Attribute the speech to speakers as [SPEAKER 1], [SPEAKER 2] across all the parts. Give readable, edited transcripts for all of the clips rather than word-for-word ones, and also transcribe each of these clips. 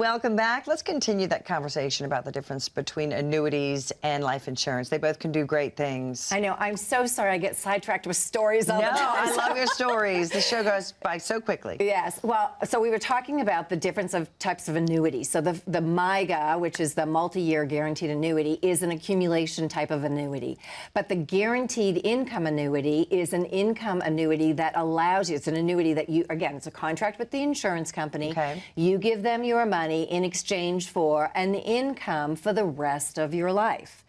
[SPEAKER 1] Welcome back. Let's continue that conversation about the difference between annuities and life insurance. They both can do great things.
[SPEAKER 2] I know. I'm so sorry I get sidetracked with stories all the time.
[SPEAKER 1] No, I love your stories. The show goes by so quickly.
[SPEAKER 2] Yes. Well, so we were talking about the difference of types of annuities. So the 𝗵𝗲𝗀, which is the multi-year guaranteed annuity, is an accumulation type of annuity. But the guaranteed income annuity is an income annuity that allows you, it's an annuity that you, again, it's a contract with the insurance company.
[SPEAKER 1] Okay.
[SPEAKER 2] You give them your money in exchange for an income for the rest of your life.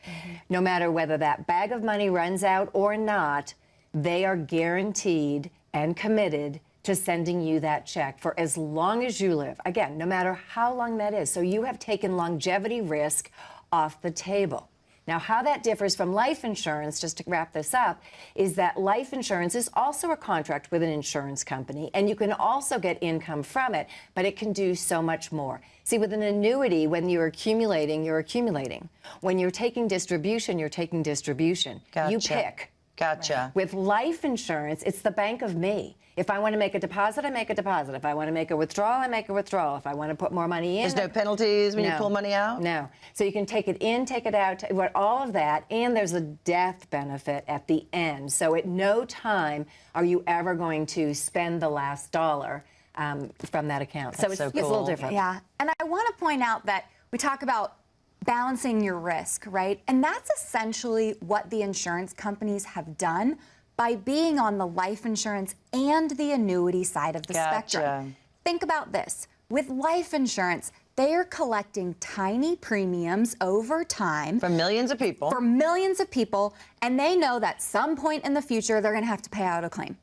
[SPEAKER 2] No matter whether that bag of money runs out or not, they are guaranteed and committed to sending you that check for as long as you live. Again, no matter how long that is. So you have taken longevity risk off the table. Now, how that differs from life insurance, just to wrap this up, is that life insurance is also a contract with an insurance company, and you can also get income from it, but it can do so much more. See, with an annuity, when you're accumulating, you're accumulating. When you're taking distribution, you're taking distribution.
[SPEAKER 1] Gotcha.
[SPEAKER 2] You pick.
[SPEAKER 1] Gotcha.
[SPEAKER 2] With life insurance, it's the bank of me. If I want to make a deposit, I make a deposit. If I want to make a withdrawal, I make a withdrawal. If I want to put more money in...
[SPEAKER 1] There's no penalties when you pull money out?
[SPEAKER 2] No. So you can take it in, take it out, all of that, and there's a death benefit at the end. So at no time are you ever going to spend the last dollar from that account.
[SPEAKER 1] That's
[SPEAKER 2] so it's
[SPEAKER 1] cool.
[SPEAKER 2] a little different.
[SPEAKER 3] Yeah. And I want to point out that we talk about balancing your risk, right? And that's essentially what the insurance companies have done by being on the life insurance and the annuity side of the spectrum. Think about this. With life insurance, they are collecting tiny premiums over time.
[SPEAKER 1] For millions of people.
[SPEAKER 3] For millions of people, and they know that some point in the future they're going to have to pay out a claim.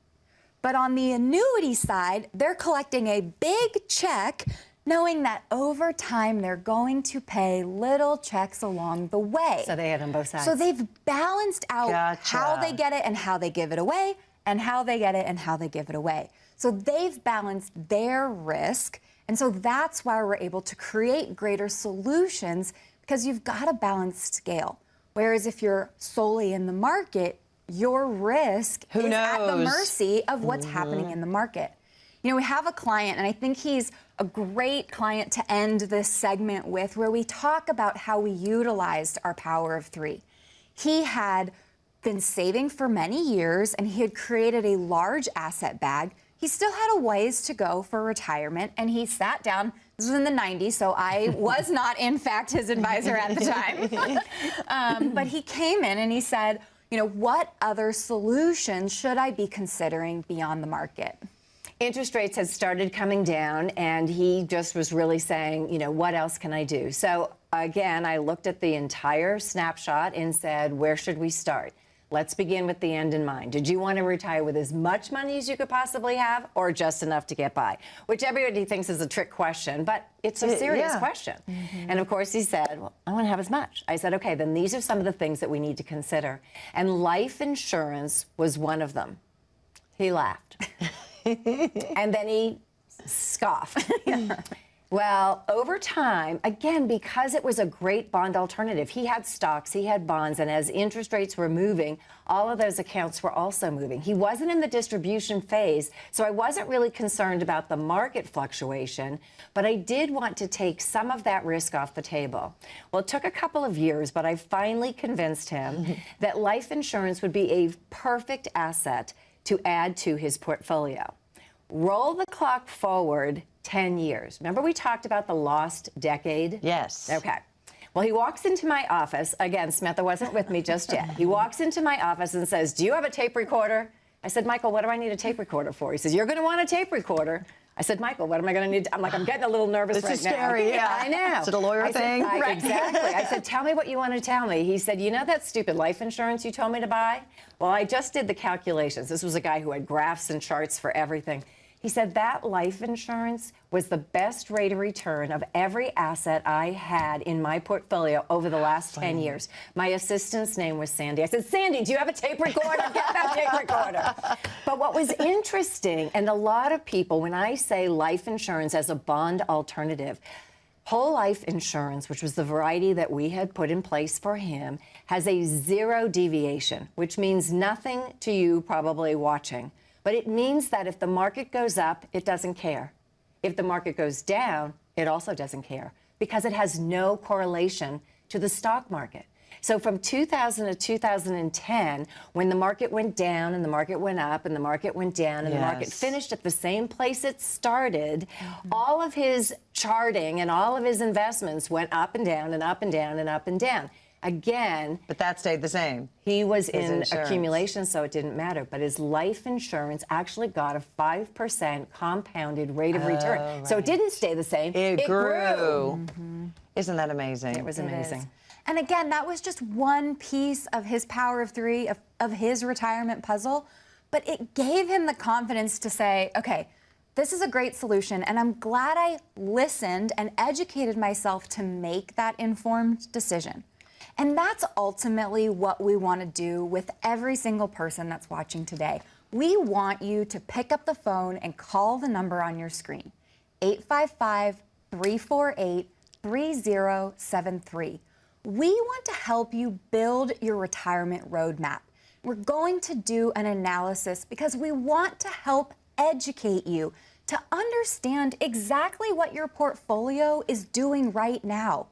[SPEAKER 3] But on the annuity side, they're collecting a big check knowing that over time they're going to pay little checks along the way.
[SPEAKER 2] So they hit on both sides.
[SPEAKER 3] So they've balanced out how they get it and how they give it away, and how they get it and how they give it away. So they've balanced their risk, and so that's why we're able to create greater solutions, because you've got a balanced scale. Whereas if you're solely in the market, your risk is at the mercy of what's happening in the market. You know, we have a client, and I think he's a great client to end this segment with, where we talk about how we utilized our power of three. He had been saving for many years, and he had created a large asset bag. He still had a ways to go for retirement, and he sat down. This was in the 90s, so I was not, in fact, his advisor at the time. But he came in and he said, you know, what other solutions should I be considering beyond the market?
[SPEAKER 2] Interest rates had started coming down, and he just was really saying, you know, what else can I do? So again, I looked at the entire snapshot and said, where should we start? Let's begin with the end in mind. Did you want to retire with as much money as you could possibly have, or just enough to get by? Which everybody thinks is a trick question, but it's a serious question. And of course he said, well, I want to have as much. I said, okay, then these are some of the things that we need to consider. And life insurance was one of them. He laughed. And then he scoffed. Well, over time, again, because it was a great bond alternative, he had stocks, he had bonds, and as interest rates were moving, all of those accounts were also moving. He wasn't in the distribution phase, so I wasn't really concerned about the market fluctuation, but I did want to take some of that risk off the table. Well, it took a couple of years, but I finally convinced him that life insurance would be a perfect asset to add to his portfolio. Roll the clock forward 10 years. Remember we talked about the lost decade?
[SPEAKER 1] Yes.
[SPEAKER 2] Okay. Well, he walks into my office. Again, Smitha wasn't with me just yet. He walks into my office and says, do you have a tape recorder? I said, Michael, what do I need a tape recorder for? He says, you're going to want a tape recorder. I said, Michael, what am I going to need? I'm like, I'm getting a little nervous right now.
[SPEAKER 1] This is scary, yeah.
[SPEAKER 2] I know.
[SPEAKER 1] Is it a lawyer thing?
[SPEAKER 2] Right. Exactly. I said, tell me what you want to tell me. He said, you know that stupid life insurance you told me to buy? Well, I just did the calculations. This was a guy who had graphs and charts for everything. He said that life insurance was the best rate of return of every asset I had in my portfolio over the last 10 years. My assistant's name was Sandy. I said, Sandy, do you have a tape recorder? Get that tape recorder. But what was interesting, and a lot of people, when I say life insurance as a bond alternative, whole life insurance, which was the variety that we had put in place for him, has a 0 deviation, which means nothing to you probably watching. But it means that if the market goes up, it doesn't care. If the market goes down, It also doesn't care because it has no correlation to the stock market. So from 2000 to 2010, when the market went down and the market went up and the market went down and the market finished at the same place it started, all of his charting and all of his investments went up and down and up and down and up and down. Again,
[SPEAKER 1] but that stayed the same.
[SPEAKER 2] He was in accumulation, so it didn't matter. But his life insurance actually got a 5% compounded rate of return.
[SPEAKER 1] Right.
[SPEAKER 2] So it didn't stay the same.
[SPEAKER 1] It grew. Isn't that amazing?
[SPEAKER 2] It was amazing.
[SPEAKER 3] And again, that was just one piece of his power of three, of his retirement puzzle. But it gave him the confidence to say, okay, this is a great solution, and I'm glad I listened and educated myself to make that informed decision. And that's ultimately what we want to do with every single person that's watching today. We want you to pick up the phone and call the number on your screen, 855-348-3073. We want to help you build your retirement roadmap. We're going to do an analysis because we want to help educate you to understand exactly what your portfolio is doing right now.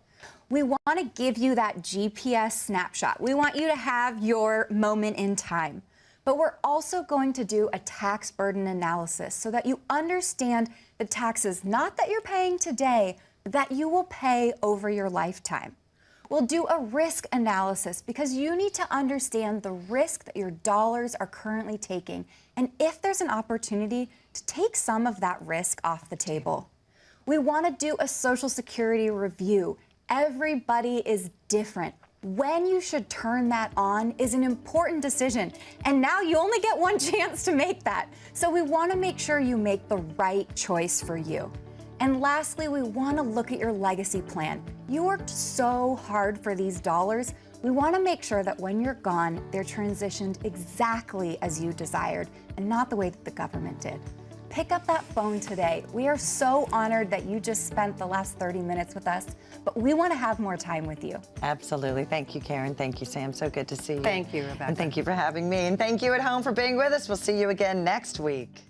[SPEAKER 3] We want to give you that GPS snapshot. We want you to have your moment in time. But we're also going to do a tax burden analysis so that you understand the taxes, not that you're paying today, but that you will pay over your lifetime. We'll do a risk analysis because you need to understand the risk that your dollars are currently taking and if there's an opportunity to take some of that risk off the table. We want to do a Social Security review. Everybody is different. When you should turn that on is an important decision. And now you only get one chance to make that. So we want to make sure you make the right choice for you. And lastly, we want to look at your legacy plan. You worked so hard for these dollars. We want to make sure that when you're gone, they're transitioned exactly as you desired and not the way that the government did. Pick up that phone today. We are so honored that you just spent the last 30 minutes with us, but we want to have more time with you.
[SPEAKER 1] Absolutely. Thank you, Karen. Thank you, Sam. So good to see you.
[SPEAKER 2] Thank you, Rebecca.
[SPEAKER 1] And thank you for having me. And thank you at home for being with us. We'll see you again next week.